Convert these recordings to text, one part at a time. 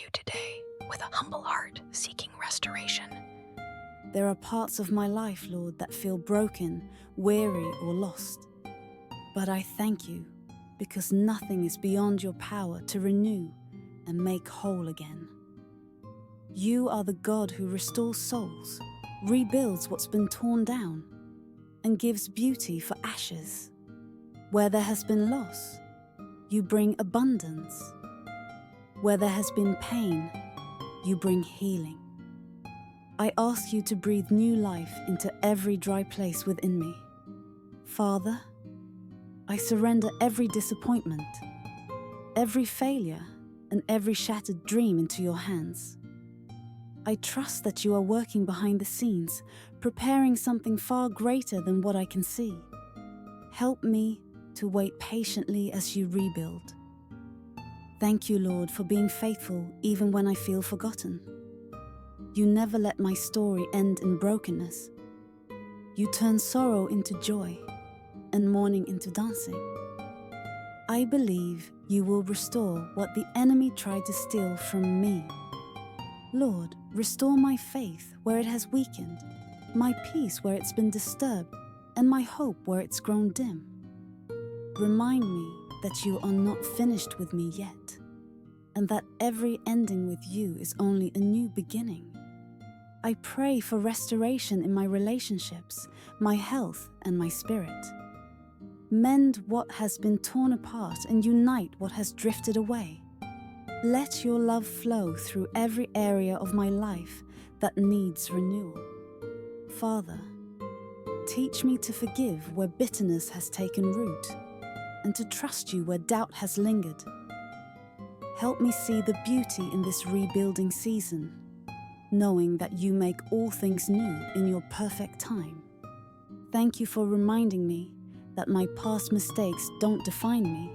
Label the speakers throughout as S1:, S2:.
S1: you today with a humble heart seeking restoration.
S2: There are parts of my life, Lord, that feel broken, weary, or lost. But I thank you because nothing is beyond your power to renew and make whole again. You are the God who restores souls, rebuilds what's been torn down, and gives beauty for ashes. Where there has been loss, you bring abundance. Where there has been pain, you bring healing. I ask you to breathe new life into every dry place within me. Father, I surrender every disappointment, every failure, and every shattered dream into your hands. I trust that you are working behind the scenes, preparing something far greater than what I can see. Help me to wait patiently as you rebuild. Thank you, Lord, for being faithful even when I feel forgotten. You never let my story end in brokenness. You turn sorrow into joy and mourning into dancing. I believe you will restore what the enemy tried to steal from me. Lord, restore my faith where it has weakened, my peace where it's been disturbed, and my hope where it's grown dim. Remind me that you are not finished with me yet, and that every ending with you is only a new beginning. I pray for restoration in my relationships, my health, and my spirit. Mend what has been torn apart and unite what has drifted away. Let your love flow through every area of my life that needs renewal. Father, teach me to forgive where bitterness has taken root and to trust you where doubt has lingered. Help me see the beauty in this rebuilding season, knowing that you make all things new in your perfect time. Thank you for reminding me that my past mistakes don't define me.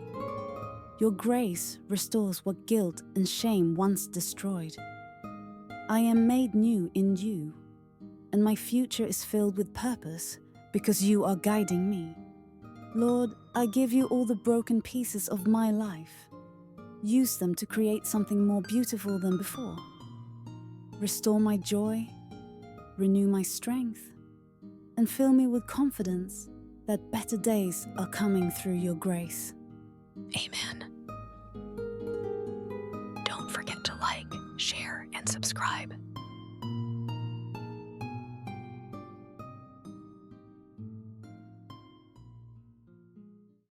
S2: Your grace restores what guilt and shame once destroyed. I am made new in you, and my future is filled with purpose because you are guiding me. Lord, I give you all the broken pieces of my life. Use them to create something more beautiful than before. Restore my joy, renew my strength, and fill me with confidence that better days are coming through your grace.
S1: Amen. Don't forget to like, share, and subscribe.